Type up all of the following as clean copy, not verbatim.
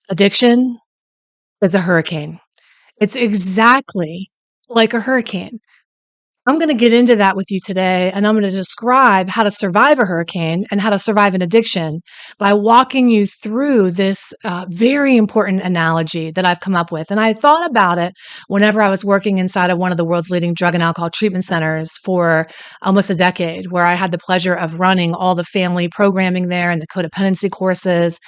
Addiction is a hurricane. It's exactly like a hurricane. I'm going to get into that with you today, and I'm going to describe how to survive a hurricane and how to survive an addiction by walking you through this very important analogy that I've come up with. And I thought about it whenever I was working inside of one of the world's leading drug and alcohol treatment centers for almost a decade, where I had the pleasure of running all the family programming there and the codependency courses.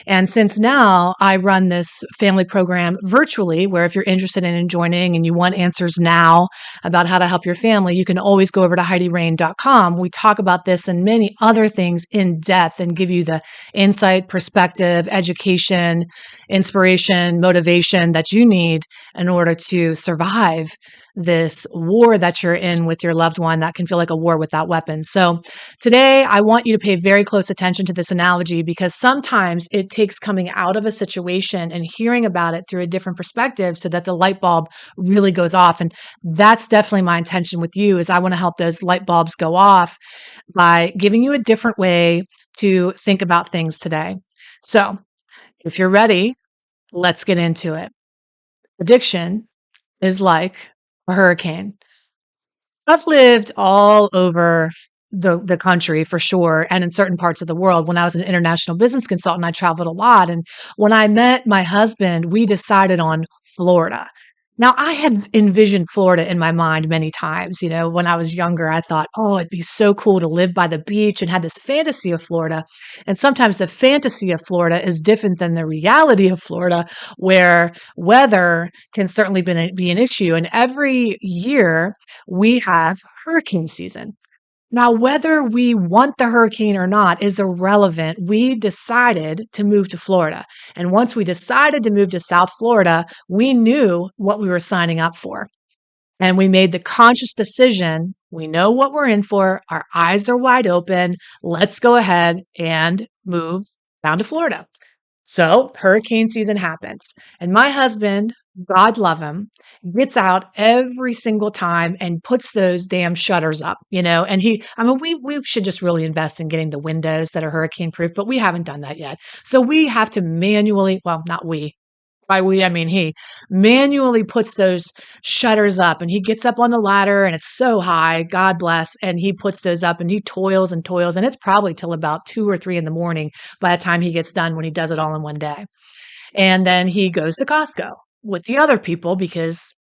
And since now I run this family program virtually, where if you're interested in joining and you want answers now, about how to help your family, you can always go over to HeidiRain.com. We talk about this and many other things in depth and give you the insight, perspective, education, inspiration, motivation that you need in order to survive this war that you're in with your loved one that can feel like a war without weapons. So today, I want you to pay very close attention to this analogy because sometimes it takes coming out of a situation and hearing about it through a different perspective so that the light bulb really goes off. And that's definitely my intention with you is I want to help those light bulbs go off by giving you a different way to think about things today. So if you're ready, let's get into it. Addiction is like a hurricane. I've lived all over the country for sure, and in certain parts of the world. When I was an international business consultant, I traveled a lot. And when I met my husband, we decided on Florida. Now, I had envisioned Florida in my mind many times. When I was younger, I thought, oh, it'd be so cool to live by the beach and had this fantasy of Florida. And sometimes the fantasy of Florida is different than the reality of Florida, where weather can certainly be an issue. And every year, we have hurricane season. Now, whether we want the hurricane or not is irrelevant. We decided to move to Florida. And once we decided to move to South Florida, we knew what we were signing up for. And we made the conscious decision. We know what we're in for. Our eyes are wide open. Let's go ahead and move down to Florida. So hurricane season happens. And my husband, God love him, gets out every single time and puts those damn shutters up, and we should just really invest in getting the windows that are hurricane proof, but we haven't done that yet. So we have to manually, well, not we, by we, I mean he manually puts those shutters up and he gets up on the ladder and it's so high, God bless. And he puts those up and he toils and toils. And it's probably till about 2 or 3 in the morning by the time he gets done when he does it all in one day. And then he goes to Costco with the other people because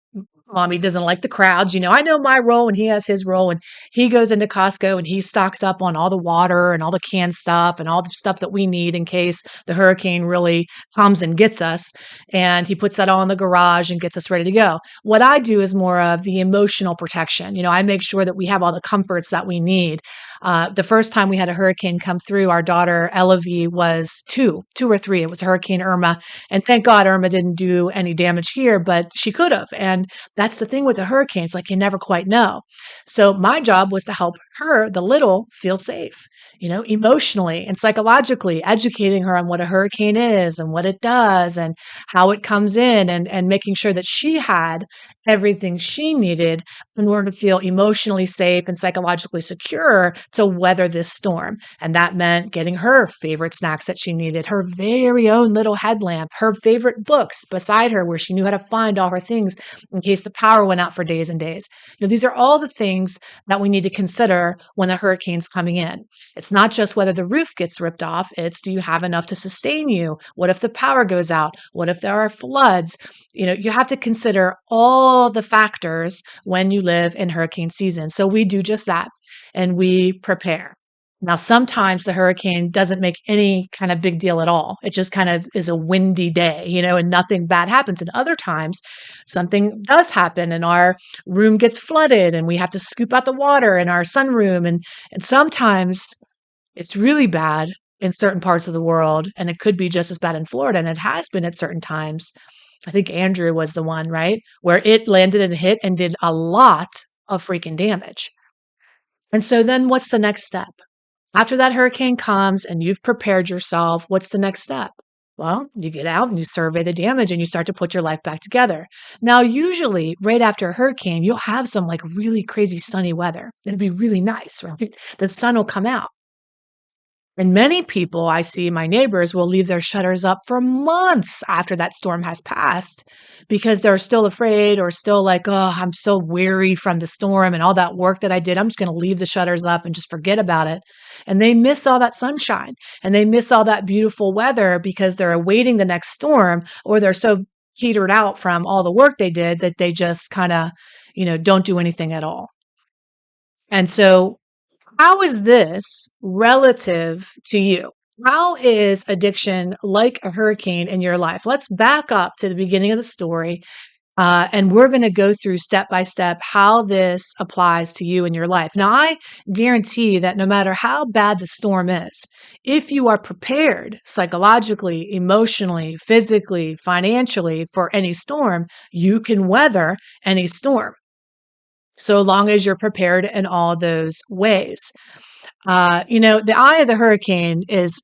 mommy doesn't like the crowds. I know my role and he has his role. And he goes into Costco and he stocks up on all the water and all the canned stuff and all the stuff that we need in case the hurricane really comes and gets us. And he puts that all in the garage and gets us ready to go. What I do is more of the emotional protection. I make sure that we have all the comforts that we need. The first time we had a hurricane come through, our daughter Elavie was two or three. It was Hurricane Irma. And thank God Irma didn't do any damage here, but she could have. And that's the thing with a hurricane. It's like you never quite know. So my job was to help her, the little, feel safe, emotionally and psychologically, educating her on what a hurricane is and what it does and how it comes in and making sure that she had everything she needed in order to feel emotionally safe and psychologically secure to weather this storm. And that meant getting her favorite snacks that she needed, her very own little headlamp, her favorite books beside her where she knew how to find all her things in case the power went out for days and days. These are all the things that we need to consider when the hurricane's coming in. It's not just whether the roof gets ripped off, it's do you have enough to sustain you? What if the power goes out? What if there are floods? You have to consider all the factors when you live in hurricane season. So we do just that and we prepare. Now, sometimes the hurricane doesn't make any kind of big deal at all. It just kind of is a windy day, and nothing bad happens. And other times, something does happen and our room gets flooded and we have to scoop out the water in our sunroom. And sometimes it's really bad in certain parts of the world. And it could be just as bad in Florida. And it has been at certain times. I think Andrew was the one, right? Where it landed and hit and did a lot of freaking damage. And so then what's the next step? After that hurricane comes and you've prepared yourself, what's the next step? Well, you get out and you survey the damage and you start to put your life back together. Now, usually right after a hurricane, you'll have some like really crazy sunny weather. It'll be really nice, right? The sun will come out. And many people I see, my neighbors, will leave their shutters up for months after that storm has passed because they're still afraid or still like, oh, I'm so weary from the storm and all that work that I did. I'm just going to leave the shutters up and just forget about it. And they miss all that sunshine and they miss all that beautiful weather because they're awaiting the next storm, or they're so petered out from all the work they did that they just kind of, don't do anything at all. And so how is this relative to you? How is addiction like a hurricane in your life? Let's back up to the beginning of the story, and we're going to go through step by step how this applies to you in your life. Now, I guarantee that no matter how bad the storm is, if you are prepared psychologically, emotionally, physically, financially for any storm, you can weather any storm so long as you're prepared in all those ways. The eye of the hurricane is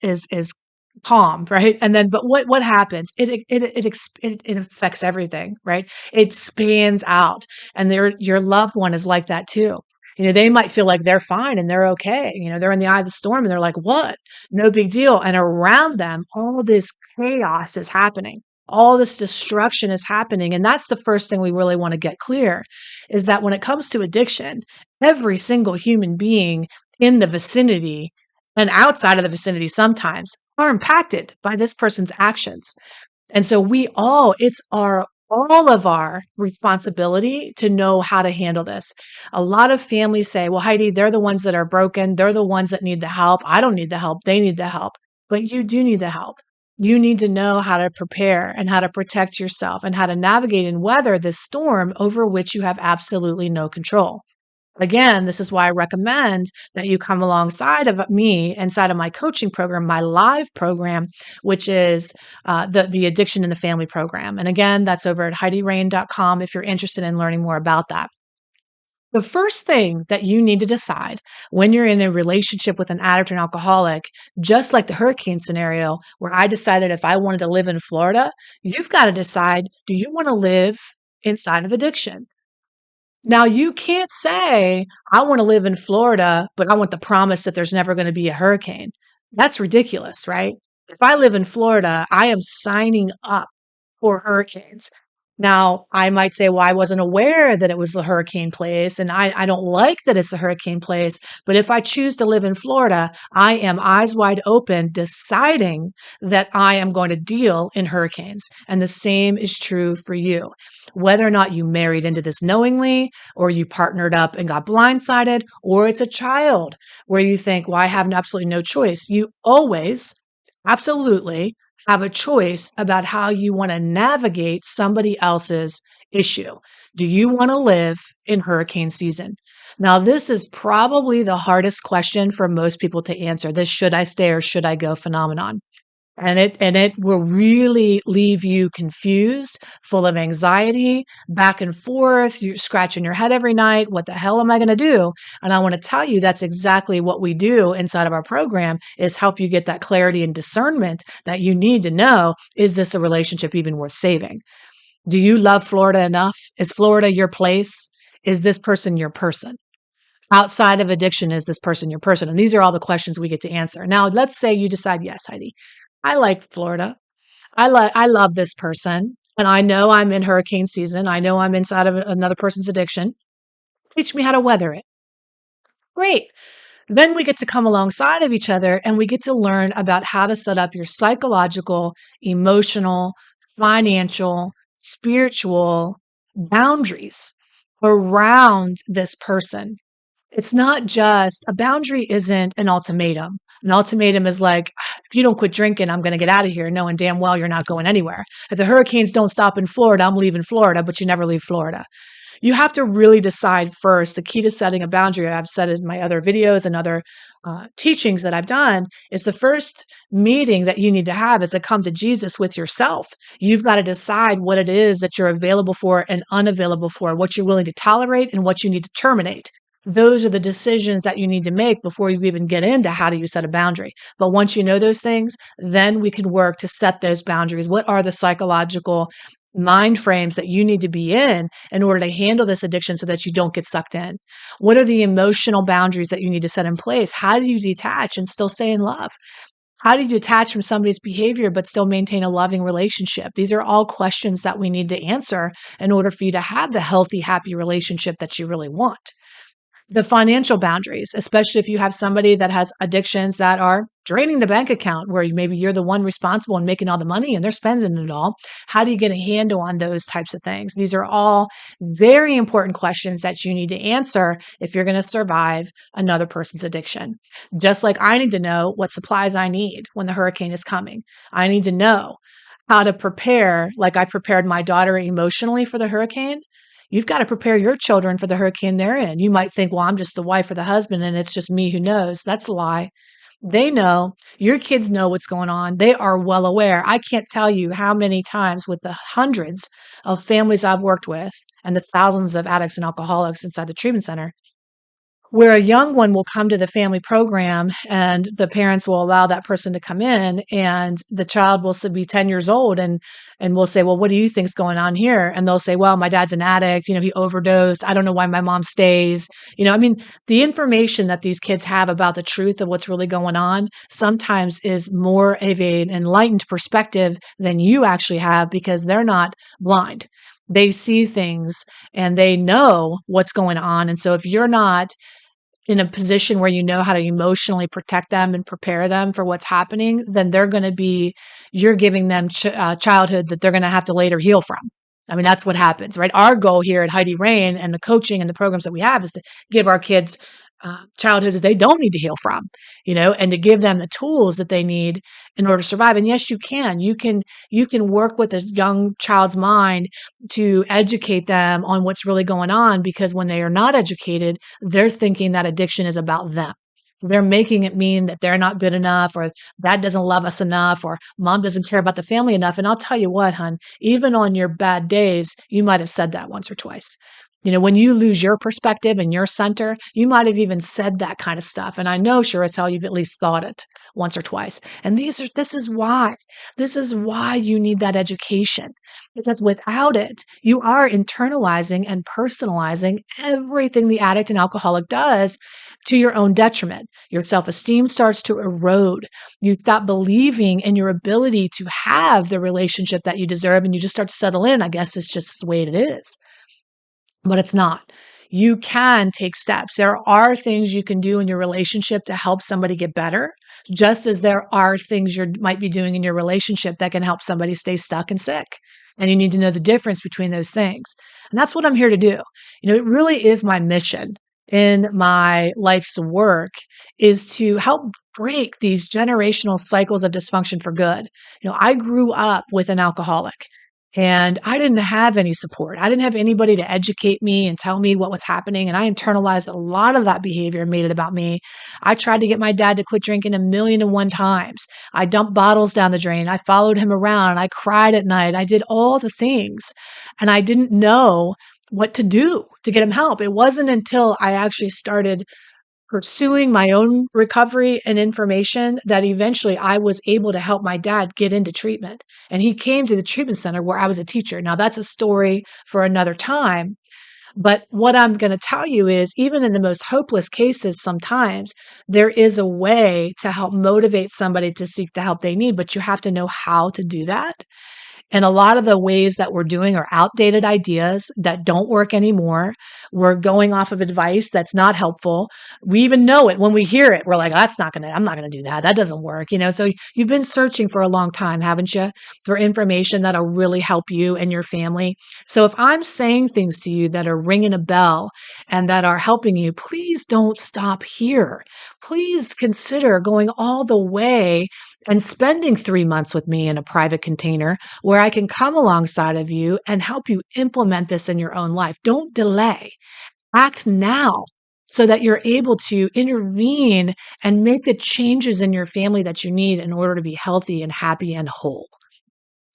calm, right? And then, but what happens? It affects everything, right? It spans out, and your loved one is like that too. They might feel like they're fine and they're okay. They're in the eye of the storm and they're like, "What? No big deal." And around them, all this chaos is happening. All this destruction is happening. And that's the first thing we really want to get clear is that when it comes to addiction, every single human being in the vicinity and outside of the vicinity sometimes are impacted by this person's actions. And so it's all of our responsibility to know how to handle this. A lot of families say, well, Heidi, they're the ones that are broken. They're the ones that need the help. I don't need the help. They need the help. But you do need the help. You need to know how to prepare and how to protect yourself and how to navigate and weather this storm over which you have absolutely no control. Again, this is why I recommend that you come alongside of me inside of my coaching program, my live program, which is the Addiction in the Family program. And again, that's over at HeidiRain.com if you're interested in learning more about that. The first thing that you need to decide when you're in a relationship with an addict or an alcoholic, just like the hurricane scenario where I decided if I wanted to live in Florida, you've got to decide, do you want to live inside of addiction? Now, you can't say, I want to live in Florida, but I want the promise that there's never going to be a hurricane. That's ridiculous, right? If I live in Florida, I am signing up for hurricanes. Now, I might say, well, I wasn't aware that it was the hurricane place, and I don't like that it's the hurricane place. But if I choose to live in Florida, I am eyes wide open, deciding that I am going to deal in hurricanes. And the same is true for you. Whether or not you married into this knowingly, or you partnered up and got blindsided, or it's a child where you think, well, I have absolutely no choice. You always, absolutely, have a choice about how you want to navigate somebody else's issue. Do you want to live in hurricane season? Now, this is probably the hardest question for most people to answer. This should I stay or should I go phenomenon. And it will really leave you confused, full of anxiety, back and forth. You're scratching your head every night. What the hell am I going to do? And I want to tell you that's exactly what we do inside of our program is help you get that clarity and discernment that you need to know, is this a relationship even worth saving? Do you love Florida enough? Is Florida your place? Is this person your person? Outside of addiction, is this person your person? And these are all the questions we get to answer. Now, let's say you decide, yes, Heidi, I like Florida. I love this person, and I know I'm in hurricane season. I know I'm inside of another person's addiction. Teach me how to weather it. Great. Then we get to come alongside of each other and we get to learn about how to set up your psychological, emotional, financial, spiritual boundaries around this person. It's not just a boundary, isn't an ultimatum. An ultimatum is like, if you don't quit drinking, I'm going to get out of here, knowing damn well you're not going anywhere. If the hurricanes don't stop in Florida, I'm leaving Florida, but you never leave Florida. You have to really decide first. The key to setting a boundary, I've said in my other videos and other teachings that I've done, is the first meeting that you need to have is to come to Jesus with yourself. You've got to decide what it is that you're available for and unavailable for, what you're willing to tolerate and what you need to terminate. Those are the decisions that you need to make before you even get into how do you set a boundary. But once you know those things, then we can work to set those boundaries. What are the psychological mind frames that you need to be in order to handle this addiction so that you don't get sucked in? What are the emotional boundaries that you need to set in place? How do you detach and still stay in love? How do you detach from somebody's behavior but still maintain a loving relationship? These are all questions that we need to answer in order for you to have the healthy, happy relationship that you really want. The financial boundaries, especially if you have somebody that has addictions that are draining the bank account, where maybe you're the one responsible and making all the money and they're spending it all. How do you get a handle on those types of things? These are all very important questions that you need to answer if you're going to survive another person's addiction. Just like I need to know what supplies I need when the hurricane is coming. I need to know how to prepare, like I prepared my daughter emotionally for the hurricane. You've got to prepare your children for the hurricane they're in. You might think, well, I'm just the wife or the husband and it's just me who knows. That's a lie. They know. Your kids know what's going on. They are well aware. I can't tell you how many times, with the hundreds of families I've worked with and the thousands of addicts and alcoholics inside the treatment center, where a young one will come to the family program and the parents will allow that person to come in, and the child will be 10 years old, and we'll say, well, what do you think's going on here? And they'll say, well, my dad's an addict, he overdosed, I don't know why my mom stays. I mean, the information that these kids have about the truth of what's really going on sometimes is more of an enlightened perspective than you actually have, because they're not blind. They see things and they know what's going on. And so if you're not in a position where you know how to emotionally protect them and prepare them for what's happening, then you're giving them childhood that they're going to have to later heal from. I mean, that's what happens, right? Our goal here at Heidi Rain and the coaching and the programs that we have is to give our kids childhoods that they don't need to heal from, and to give them the tools that they need in order to survive. And yes, you can. You can work with a young child's mind to educate them on what's really going on, because when they are not educated, they're thinking that addiction is about them. They're making it mean that they're not good enough, or dad doesn't love us enough, or mom doesn't care about the family enough. And I'll tell you what, hon, even on your bad days, you might have said that once or twice. When you lose your perspective and your center, you might have even said that kind of stuff. And I know sure as hell you've at least thought it once or twice. And this is why you need that education, because without it, you are internalizing and personalizing everything the addict and alcoholic does to your own detriment. Your self-esteem starts to erode. You stop believing in your ability to have the relationship that you deserve, and you just start to settle in. I guess it's just the way it is. But it's not. You can take steps. There are things you can do in your relationship to help somebody get better, just as there are things you might be doing in your relationship that can help somebody stay stuck and sick. And you need to know the difference between those things. And that's what I'm here to do. It really is my mission in my life's work, is to help break these generational cycles of dysfunction for good. I grew up with an alcoholic. And I didn't have any support. I didn't have anybody to educate me and tell me what was happening. And I internalized a lot of that behavior and made it about me. I tried to get my dad to quit drinking 1,000,001 times. I dumped bottles down the drain. I followed him around. I cried at night. I did all the things. And I didn't know what to do to get him help. It wasn't until I actually started pursuing my own recovery and information that eventually I was able to help my dad get into treatment. And he came to the treatment center where I was a teacher. Now, that's a story for another time. But what I'm going to tell you is, even in the most hopeless cases, sometimes there is a way to help motivate somebody to seek the help they need, but you have to know how to do that. And a lot of the ways that we're doing are outdated ideas that don't work anymore. We're going off of advice that's not helpful. We even know it when we hear it. We're like, I'm not going to do that. That doesn't work. So you've been searching for a long time, haven't you, for information that'll really help you and your family. So if I'm saying things to you that are ringing a bell and that are helping you, please don't stop here. Please consider going all the way and spending 3 months with me in a private container where I can come alongside of you and help you implement this in your own life. Don't delay. Act now so that you're able to intervene and make the changes in your family that you need in order to be healthy and happy and whole.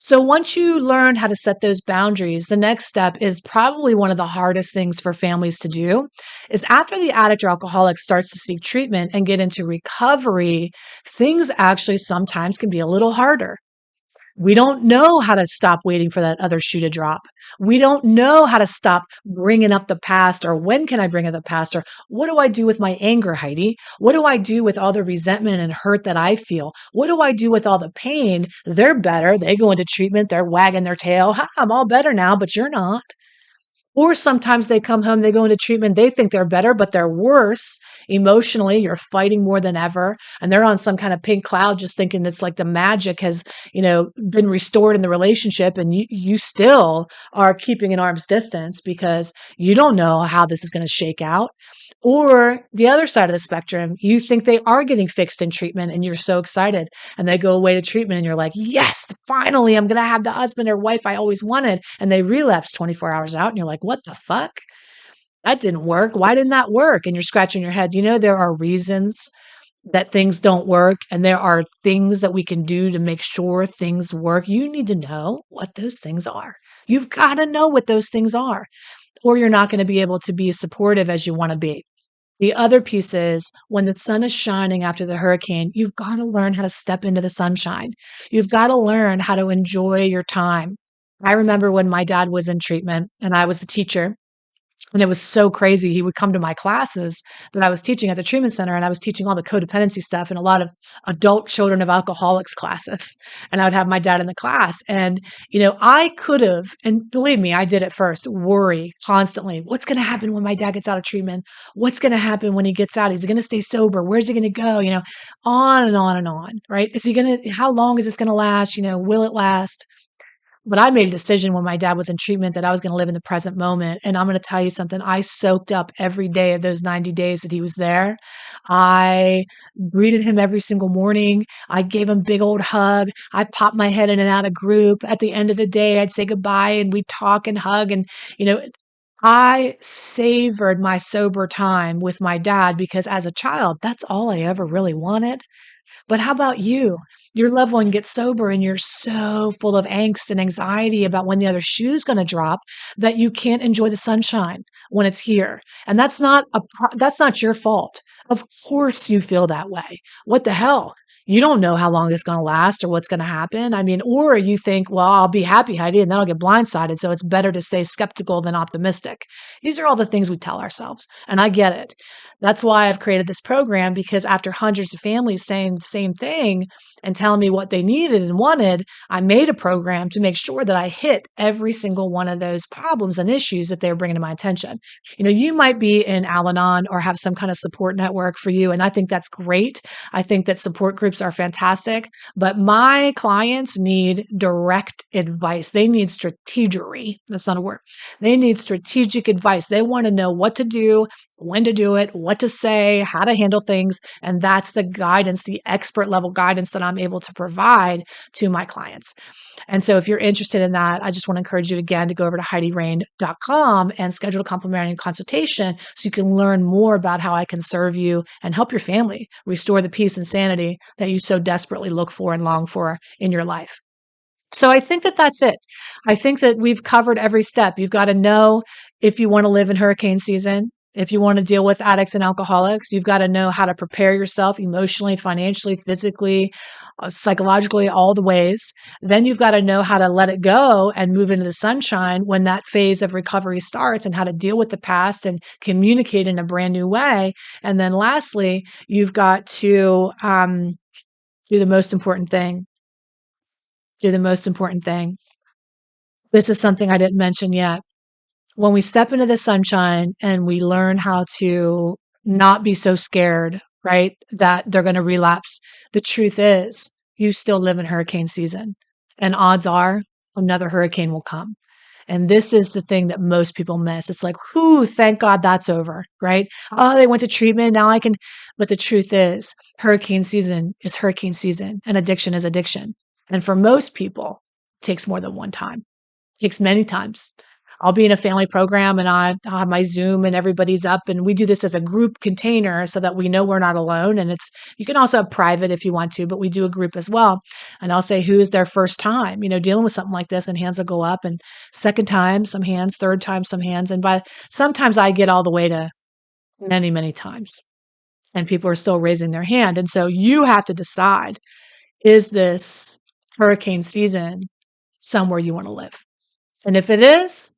So once you learn how to set those boundaries, the next step is probably one of the hardest things for families to do, is after the addict or alcoholic starts to seek treatment and get into recovery, things actually sometimes can be a little harder. We don't know how to stop waiting for that other shoe to drop. We don't know how to stop bringing up the past, or when can I bring up the past, or what do I do with my anger, Heidi? What do I do with all the resentment and hurt that I feel? What do I do with all the pain? They're better. They go into treatment. They're wagging their tail. Ha, I'm all better now, but you're not. Or sometimes they come home, they go into treatment, they think they're better, but they're worse emotionally. You're fighting more than ever. And they're on some kind of pink cloud, just thinking it's like the magic has, been restored in the relationship. And you still are keeping an arm's distance because you don't know how this is going to shake out. Or the other side of the spectrum, you think they are getting fixed in treatment and you're so excited, and they go away to treatment and you're like, yes, finally, I'm going to have the husband or wife I always wanted. And they relapse 24 hours out and you're like, what the fuck? That didn't work. Why didn't that work? And you're scratching your head. There are reasons that things don't work, and there are things that we can do to make sure things work. You need to know what those things are. You've got to know what those things are, or you're not going to be able to be as supportive as you want to be. The other piece is when the sun is shining after the hurricane, you've got to learn how to step into the sunshine. You've got to learn how to enjoy your time. I remember when my dad was in treatment and I was the teacher, and it was so crazy. He would come to my classes that I was teaching at the treatment center, and I was teaching all the codependency stuff and a lot of adult children of alcoholics classes. And I would have my dad in the class. And, I could have, and believe me, I did at first, worry constantly. What's going to happen when my dad gets out of treatment? What's going to happen when he gets out? Is he going to stay sober? Where's he going to go? On and on and on, right? How long is this going to last? Will it last? But I made a decision when my dad was in treatment that I was going to live in the present moment. And I'm going to tell you something. I soaked up every day of those 90 days that he was there. I greeted him every single morning. I gave him a big old hug. I popped my head in and out of group. At the end of the day, I'd say goodbye and we'd talk and hug. And, I savored my sober time with my dad because as a child, that's all I ever really wanted. But how about you? Your loved one gets sober and you're so full of angst and anxiety about when the other shoe's going to drop that you can't enjoy the sunshine when it's here. And that's not your fault. Of course you feel that way. What the hell? You don't know how long it's going to last or what's going to happen. I mean, or you think, well, I'll be happy, Heidi, and then I'll get blindsided. So it's better to stay skeptical than optimistic. These are all the things we tell ourselves. And I get it. That's why I've created this program, because after hundreds of families saying the same thing and telling me what they needed and wanted, I made a program to make sure that I hit every single one of those problems and issues that they were bringing to my attention. You might be in Al-Anon or have some kind of support network for you, and I think that's great. I think that support groups are fantastic, but my clients need direct advice. They need strategery. That's not a word. They need strategic advice. They want to know what to do, when to do it, what to say, how to handle things. And that's the guidance, the expert level guidance that I'm able to provide to my clients. And so if you're interested in that, I just want to encourage you again to go over to HeidiRain.com and schedule a complimentary consultation so you can learn more about how I can serve you and help your family restore the peace and sanity that you so desperately look for and long for in your life. So I think that that's it. I think that we've covered every step. You've got to know if you want to live in hurricane season. If you want to deal with addicts and alcoholics, you've got to know how to prepare yourself emotionally, financially, physically, psychologically, all the ways. Then you've got to know how to let it go and move into the sunshine when that phase of recovery starts, and how to deal with the past and communicate in a brand new way. And then lastly, you've got to do the most important thing. Do the most important thing. This is something I didn't mention yet. When we step into the sunshine and we learn how to not be so scared, right, that they're going to relapse, the truth is you still live in hurricane season, and odds are another hurricane will come. And this is the thing that most people miss. It's like, whoo, thank God that's over, right? Oh, they went to treatment. Now I can. But the truth is hurricane season is hurricane season, and addiction is addiction. And for most people, it takes more than one time. It takes many times. I'll be in a family program and I'll have my Zoom and everybody's up, and we do this as a group container so that we know we're not alone. And you can also have private if you want to, but we do a group as well. And I'll say, who is their first time, dealing with something like this, and hands will go up, and second time, some hands, third time, some hands. And sometimes I get all the way to many, many times, and people are still raising their hand. And so you have to decide, is this hurricane season somewhere you want to live? And if it is,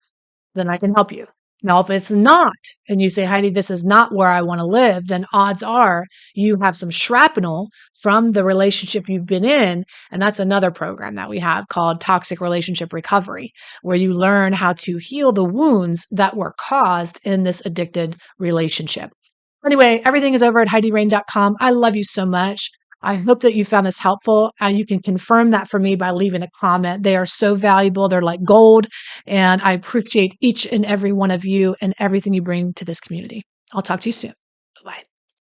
then I can help you. Now, if it's not, and you say, Heidi, this is not where I want to live, then odds are you have some shrapnel from the relationship you've been in. And that's another program that we have called Toxic Relationship Recovery, where you learn how to heal the wounds that were caused in this addicted relationship. Anyway, everything is over at HeidiRain.com. I love you so much. I hope that you found this helpful. And you can confirm that for me by leaving a comment. They are so valuable. They're like gold. And I appreciate each and every one of you and everything you bring to this community. I'll talk to you soon.